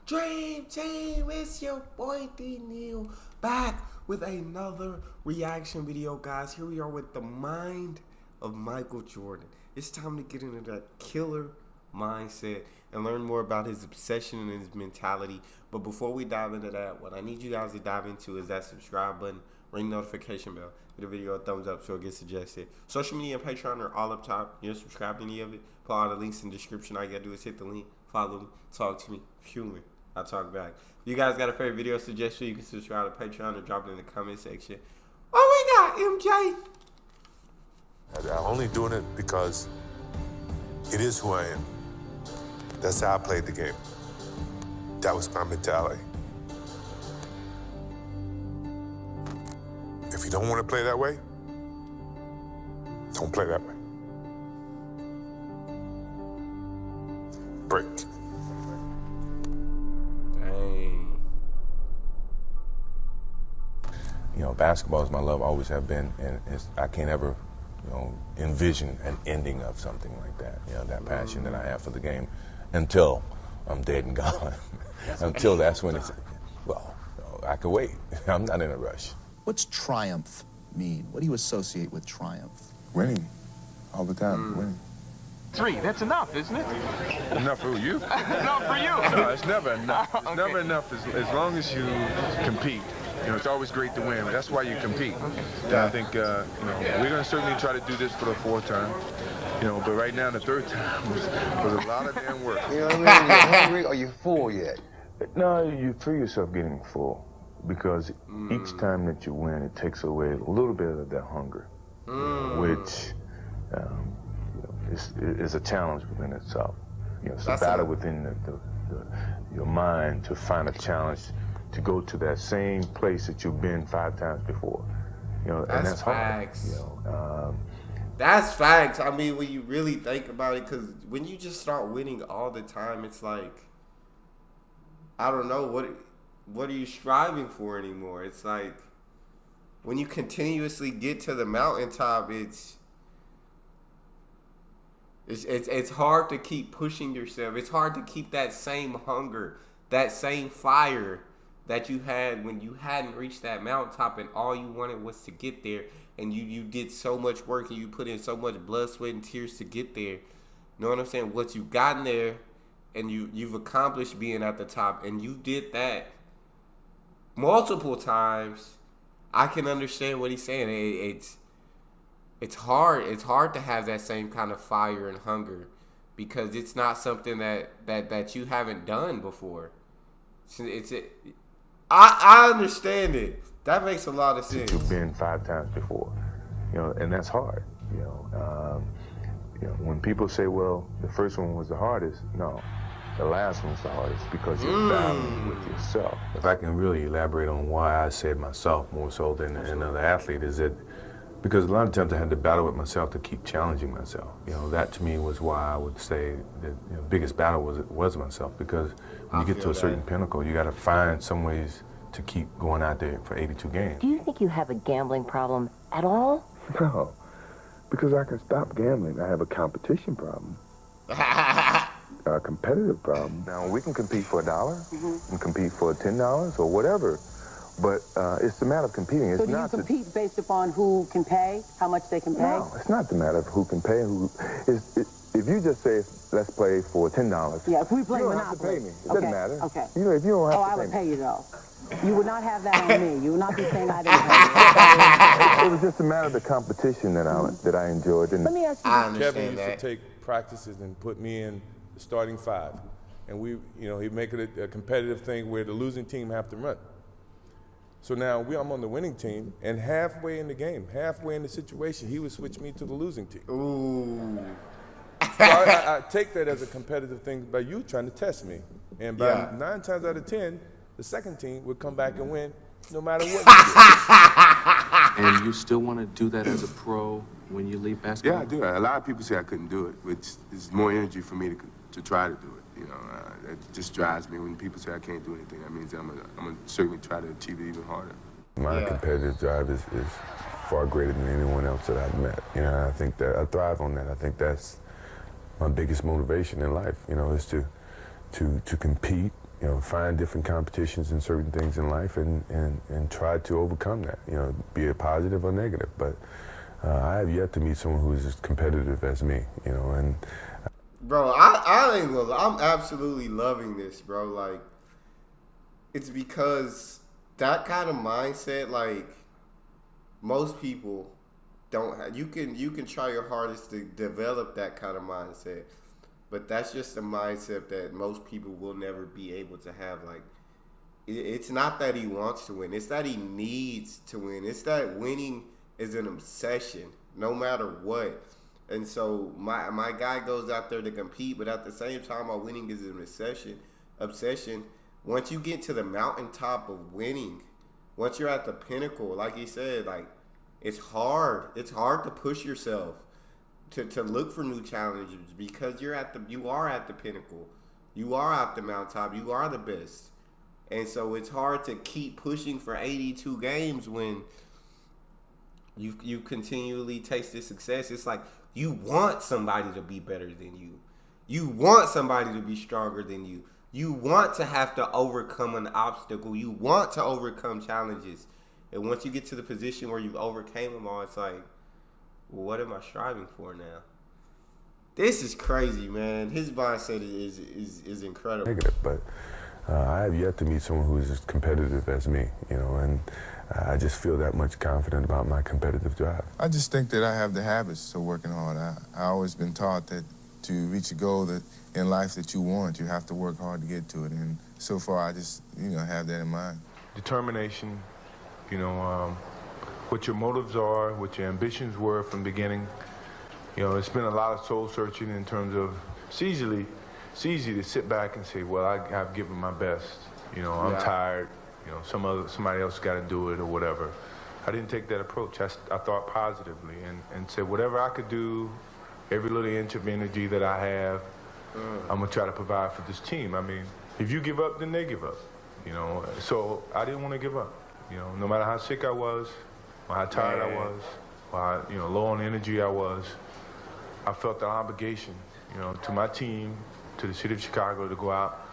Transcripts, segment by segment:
Dream Team, it's your boy Neal back with another reaction video, guys. Here we are with the mind of Michael Jordan. It's time to get into that killer mindset and learn more about his obsession and his mentality. But before we dive into that, what I need you guys to dive into is that subscribe button, ring notification bell, give the video a thumbs up so it gets suggested. Social media and Patreon are all up top. You don't subscribe to any of it, put all the links in the description. All you gotta do is hit the link, follow me, talk to me, fuel me. I'll talk back. If you guys got a favorite video suggestion, you can subscribe to Patreon or drop it in the comment section. Oh, we got MJ. I'm only doing it because it is who I am. That's how I played the game. That was my mentality. If you don't want to play that way, don't play that way. Break. Dang. You know, basketball is my love, always have been, and I can't ever, envision an ending of something like that. You know, that passion that I have for the game until I'm dead and gone. Until that's when it's, well, I could wait. I'm not in a rush. What's triumph mean? What do you associate with triumph? Winning. All the time, winning. 3, that's enough, isn't it? Enough for you? Enough for you. No, it's never enough. It's Okay. never enough as long as you compete. You know, it's always great to win. That's why you compete. Yeah. I think, we're going to certainly try to do this for the 4th time. But right now, the 3rd time was a lot of damn work. You know what I mean? You're hungry or you full yet? No, you feel yourself getting full because each time that you win, it takes away a little bit of that hunger, which is a challenge within itself. It's a battle within your mind to find a challenge to go to that same place that you've been 5 times before. And that's facts. hard. That's facts. I mean, when you really think about it, because when you just start winning all the time, it's like, I don't know, what are you striving for anymore? It's like, when you continuously get to the mountaintop, it's hard to keep pushing yourself. It's hard to keep that same hunger, that same fire that you had when you hadn't reached that mountaintop and all you wanted was to get there, and you did so much work and you put in so much blood, sweat, and tears to get there. You know what I'm saying? Once you've gotten there and you've accomplished being at the top and you did that multiple times, I can understand what he's saying. It's hard. It's hard to have that same kind of fire and hunger because it's not something that you haven't done before. I understand it. That makes a lot of sense. You've been 5 times before, and that's hard. When people say, "Well, the first one was the hardest," no, the last one's the hardest because you're battling with yourself. If I can really elaborate on why I said myself more so than another athlete, is that because a lot of times I had to battle with myself to keep challenging myself. That to me was why I would say that the biggest battle was myself, because when you get to a certain pinnacle, you got to find some ways to keep going out there for 82 games. Do you think you have a gambling problem at all? No, because I can stop gambling. I have a competition problem. A competitive problem. Now, we can compete for $1, and compete for $10 or whatever, but it's the matter of competing. It's so do you compete based upon who can pay, how much they can pay? No, it's not the matter of who can pay. If you just say, let's play for $10. Yeah, if we play you don't Monopoly. have to pay me. It doesn't matter. Okay. If you don't have to pay me. I would pay you, though. You would not have that on me. You would not be saying I didn't pay you. It was just a matter of the competition that I enjoyed. And let me ask you. I understand Kevin used that. to take practices and put me in the starting 5. And he'd make it a competitive thing where the losing team have to run. So now I'm on the winning team, and halfway in the game, halfway in the situation, he would switch me to the losing team. Ooh. So I take that as a competitive thing by you trying to test me. And by 9 times out of 10, the second team would come back and win no matter what you did. And you still want to do that as a pro when you leave basketball? Yeah, I do. A lot of people say I couldn't do it, which is more energy for me to try to do it. It just drives me when people say I can't do anything. That means I'm gonna certainly try to achieve it even harder. My competitive drive is far greater than anyone else that I've met. I think that I thrive on that. I think that's my biggest motivation in life, is to compete find different competitions and certain things in life and try to overcome that, be it positive or negative. But I have yet to meet someone who is as competitive as me, and bro, I ain't gonna lie, I'm absolutely loving this, bro. Like, it's because that kind of mindset, like, most people don't have. You can try your hardest to develop that kind of mindset, but that's just a mindset that most people will never be able to have. Like, it's not that he wants to win, it's that he needs to win. It's that winning is an obsession, no matter what. And so my guy goes out there to compete, but at the same time, my winning is an obsession. Once you get to the mountaintop of winning, once you're at the pinnacle, like he said, like, it's hard. It's hard to push yourself to look for new challenges because you are at the pinnacle. You are at the mountaintop. You are the best. And so it's hard to keep pushing for 82 games when you continually tasted success. It's like you want somebody to be better than you. You want somebody to be stronger than you. You want to have to overcome an obstacle. You want to overcome challenges. And once you get to the position where you've overcame them all, it's like, well, what am I striving for now? This is crazy, man. His mindset is incredible. Negative, but I have yet to meet someone who is as competitive as me, and I just feel that much confident about my competitive drive. I just think that I have the habits of working hard. I always been taught that to reach a goal that in life that you want, you have to work hard to get to it. And so far, I just, have that in mind. Determination, what your motives are, what your ambitions were from the beginning. It's been a lot of soul searching in terms of it's easy to sit back and say, well, I've given my best. I'm tired. Somebody else got to do it or whatever. I didn't take that approach. I thought positively and said whatever I could do, every little inch of energy that I have, I'm going to try to provide for this team. I mean, if you give up, then they give up. So I didn't want to give up. No matter how sick I was, or how tired I was, or how, low on energy I was, I felt an obligation, to my team, to the city of Chicago to go out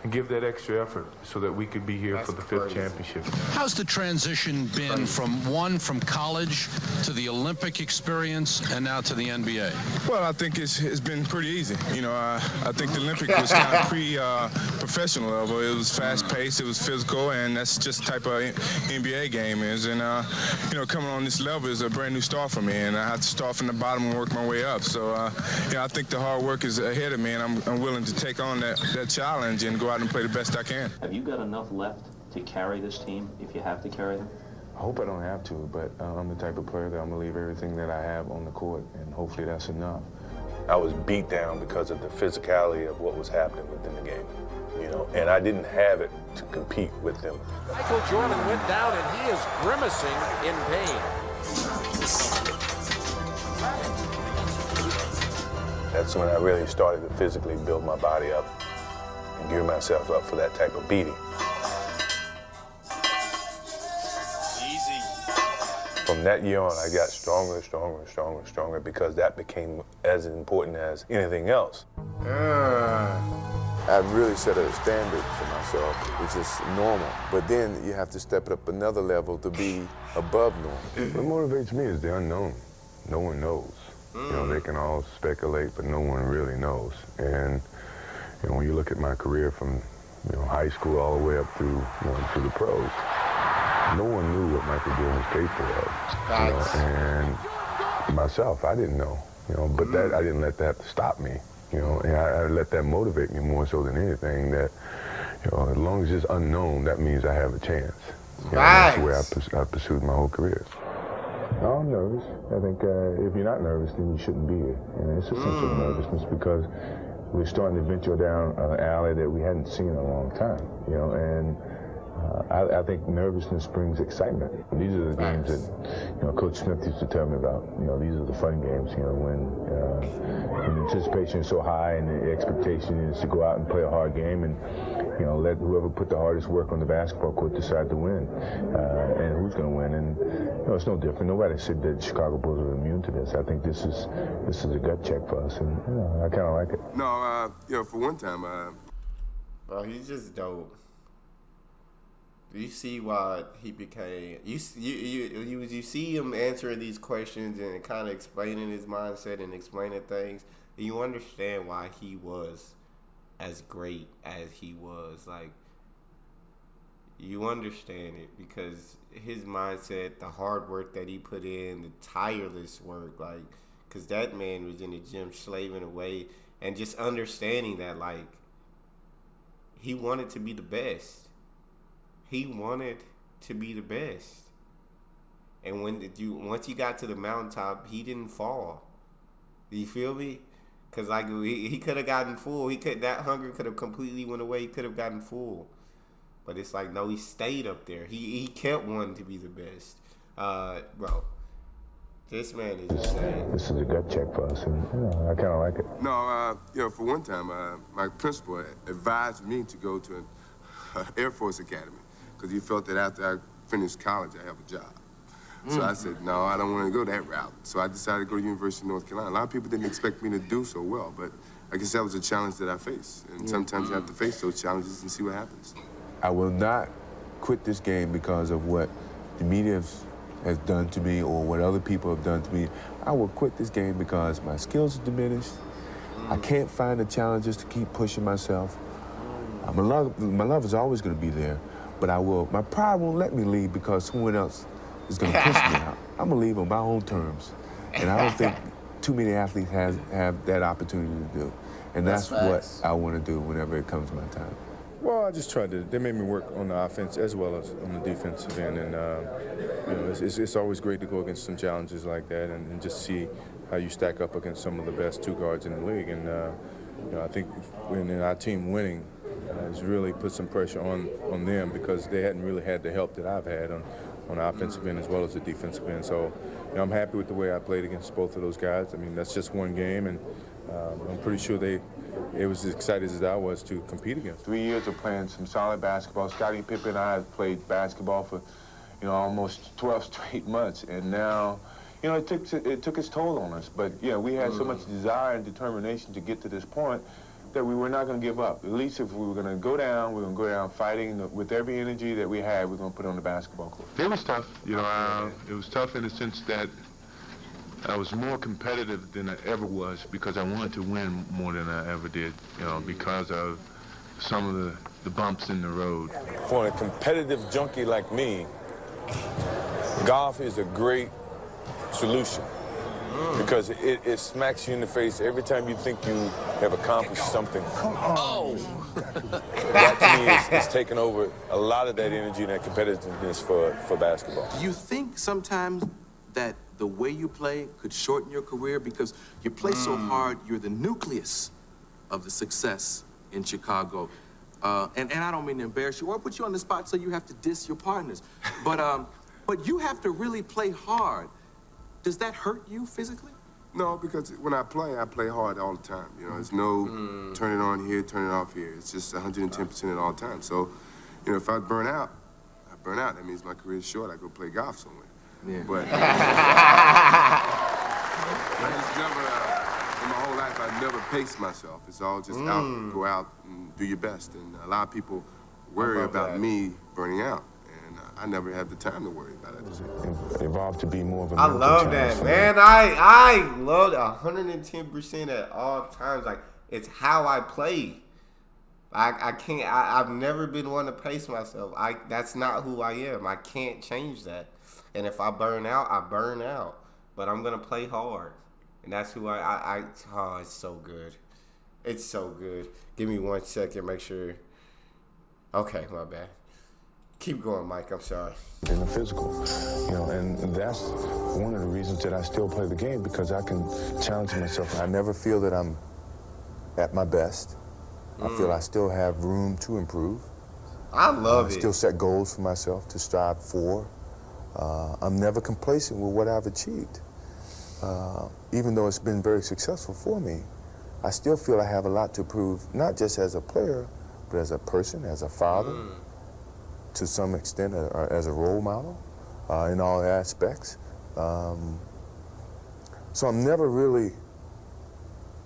and give that extra effort so that we could be here for the fifth championship. How's the transition been from college to the Olympic experience and now to the NBA? Well, I think it's been pretty easy. I think the Olympic was kind of pre-professional level. It was fast-paced, it was physical, and that's just the type of NBA game is. And, coming on this level is a brand new start for me, and I have to start from the bottom and work my way up. So, I think the hard work is ahead of me, and I'm willing to take on that challenge and go out and play the best I can. Have you got enough left to carry this team if you have to carry them? I hope I don't have to, but I'm the type of player that I'm going to leave everything that I have on the court, and hopefully that's enough. I was beat down because of the physicality of what was happening within the game, and I didn't have it to compete with them. Michael Jordan went down and he is grimacing in pain. That's when I really started to physically build my body up and gear myself up for that type of beating. From that year on, I got stronger and stronger and stronger and stronger because that became as important as anything else. I've really set a standard for myself, which is normal. But then you have to step it up another level to be above normal. What motivates me is the unknown. No one knows. They can all speculate, but no one really knows. And when you look at my career from high school all the way up through to the pros, no one knew what Michael Jordan was capable of. And myself, I didn't know. But that I didn't let that stop me. And I let that motivate me more so than anything. That as long as it's unknown, that means I have a chance. That's the way I pursued my whole career. No, I'm nervous. I think if you're not nervous, then you shouldn't be here. It's a sense of nervousness because we're starting to venture down an alley that we hadn't seen in a long time. And I think nervousness brings excitement. These are the games that Coach Smith used to tell me about. These are the fun games. When the anticipation is so high and the expectation is to go out and play a hard game and let whoever put the hardest work on the basketball court decide to win, and who's going to win. And it's no different. Nobody said that Chicago Bulls are immune to this. I think this is a gut check for us, and I kind of like it. No, for one time, Bro, he's just dope. You see why he became. You see him answering these questions and kind of explaining his mindset and explaining things. And you understand why he was as great as he was. Like, you understand it because his mindset, the hard work that he put in, the tireless work, like, because that man was in the gym slaving away, and just understanding that, like, he wanted to be the best. He wanted to be the best. And once he got to the mountaintop, he didn't fall. You feel me? Because, like, he could have gotten full. That hunger could have completely went away. He could have gotten full. But it's like, no, he stayed up there. He kept wanting to be the best. Bro, this man is insane. This is a gut check for us, and I kind of like it. No, for one time, my principal advised me to go to an Air Force Academy because he felt that after I finished college, I have a job. So I said, no, I don't want to go that route. So I decided to go to University of North Carolina. A lot of people didn't expect me to do so well, but I guess that was a challenge that I faced. And sometimes you have to face those challenges and see what happens. I will not quit this game because of what the media has done to me or what other people have done to me. I will quit this game because my skills are diminished. I can't find the challenges to keep pushing myself. My love is always going to be there, but my pride won't let me leave because someone else is going to push me out. I'm going to leave on my own terms. And I don't think too many athletes have that opportunity to do. And that's what I want to do whenever it comes my time. Well, I just tried to. They made me work on the offense as well as on the defensive end, and it's always great to go against some challenges like that and just see how you stack up against some of the best two guards in the league. And I think when our team winning has really put some pressure on them because they hadn't really had the help that I've had on the offensive end as well as the defensive end. So I'm happy with the way I played against both of those guys. I mean, that's just one game, and I'm pretty sure they was as excited as I was to compete against. 3 years of playing some solid basketball. Scottie Pippen and I have played basketball for, almost 12 straight months, and now, it took its toll on us. But we had so much desire and determination to get to this point that we were not going to give up. At least if we were going to go down, we were going to go down fighting with every energy that we had. We're going to put it on the basketball court. It was tough. It was tough in the sense that I was more competitive than I ever was because I wanted to win more than I ever did, because of some of the bumps in the road. For a competitive junkie like me, golf is a great solution because it smacks you in the face every time you think you have accomplished something. That to me is taking over a lot of that energy and that competitiveness for basketball. Do you think sometimes that the way you play could shorten your career because you play so hard, you're the nucleus of the success in Chicago? And I don't mean to embarrass you or put you on the spot so you have to diss your partners. But you have to really play hard. Does that hurt you physically? No, because when I play hard all the time. There's no turn it on here, turn it off here. It's just 110% at all times. So, if I burn out, I burn out. That means my career is short. I go play golf somewhere. Yeah. But I just never, in my whole life, I've never paced myself. It's all just go out and do your best. And a lot of people worry about me burning out. And I never had the time to worry about it. It evolved to be more of a I love that, man. I love 110% at all times. Like, it's how I play. I've never been one to pace myself. That's not who I am. I can't change that. And if I burn out, I burn out. But I'm going to play hard. And that's who it's so good. It's so good. Give me 1 second, make sure. Okay, my bad. Keep going, Mike. I'm sorry. In the physical, and that's one of the reasons that I still play the game because I can challenge myself. I never feel that I'm at my best. I feel I still have room to improve. I love it. Still set goals for myself to strive for. I'm never complacent with what I've achieved. Even though it's been very successful for me, I still feel I have a lot to prove, not just as a player, but as a person, as a father, to some extent, as a role model in all aspects. So I'm never really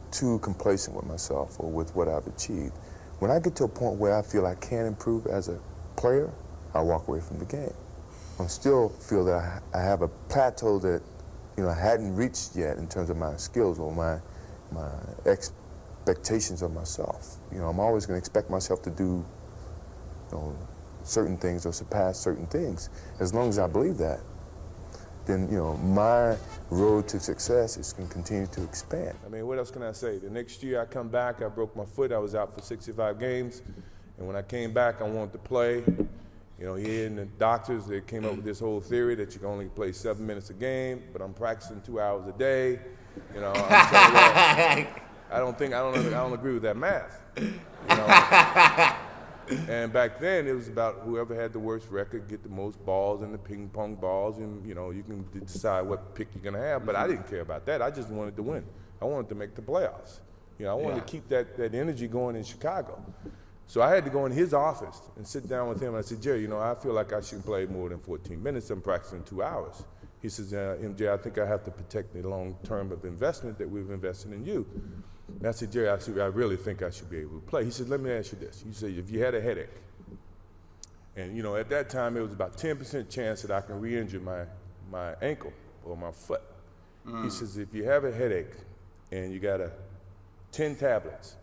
too complacent with myself or with what I've achieved. When I get to a point where I feel I can improve as a player, I walk away from the game. I still feel that I have a plateau that, I hadn't reached yet in terms of my skills or my expectations of myself. I'm always going to expect myself to do, certain things or surpass certain things. As long as I believe that, then, my road to success is going to continue to expand. I mean, what else can I say? The next year I come back, I broke my foot. I was out for 65 games. And when I came back, I wanted to play. He and the doctors, they came up with this whole theory that you can only play 7 minutes a game, but I'm practicing 2 hours a day. I'm telling you, I don't agree with that math. And back then, it was about whoever had the worst record get the most balls in the ping pong balls, and you can decide what pick you're gonna have. But I didn't care about that. I just wanted to win. I wanted to make the playoffs. I wanted to keep that energy going in Chicago. So I had to go in his office and sit down with him. And I said, Jerry, I feel like I shouldn't play more than 14 minutes. I'm practicing 2 hours. He says, MJ, I think I have to protect the long term of investment that we've invested in you. And I said, Jerry, I really think I should be able to play. He said, let me ask you this. He said, if you had a headache, and at that time it was about 10% chance that I can re-injure my ankle or my foot. He says, if you have a headache and you got 10 tablets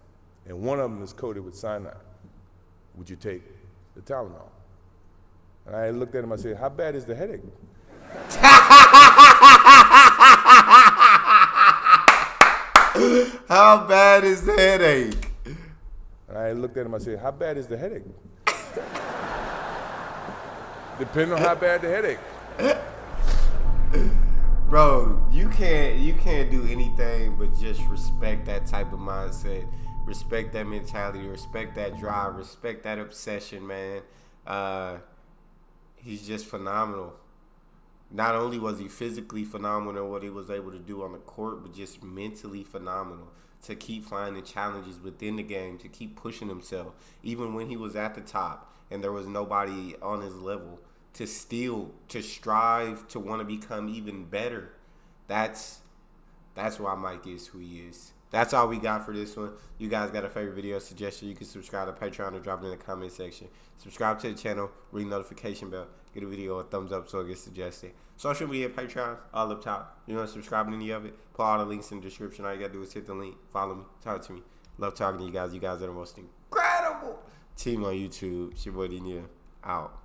and one of them is coated with cyanide, would you take the Tylenol? And I looked at him, I said, how bad is the headache? How bad is the headache? And I looked at him, I said, how bad is the headache? Depending on how bad the headache. Bro, you can't do anything but just respect that type of mindset. Respect that mentality, respect that drive, respect that obsession, man. He's just phenomenal. Not only was he physically phenomenal in what he was able to do on the court, but just mentally phenomenal to keep finding challenges within the game, to keep pushing himself, even when he was at the top and there was nobody on his level, to strive to want to become even better. That's why Mike is who he is. That's all we got for this one. You guys got a favorite video suggestion, you can subscribe to Patreon or drop it in the comment section. Subscribe to the channel, ring the notification bell, get a video a thumbs up so it gets suggested. Social media, Patreon, all up top. You want to subscribe to any of it? Put all the links in the description. All you got to do is hit the link, follow me, talk to me. Love talking to you guys. You guys are the most incredible team on YouTube. It's your boy D Neal, out.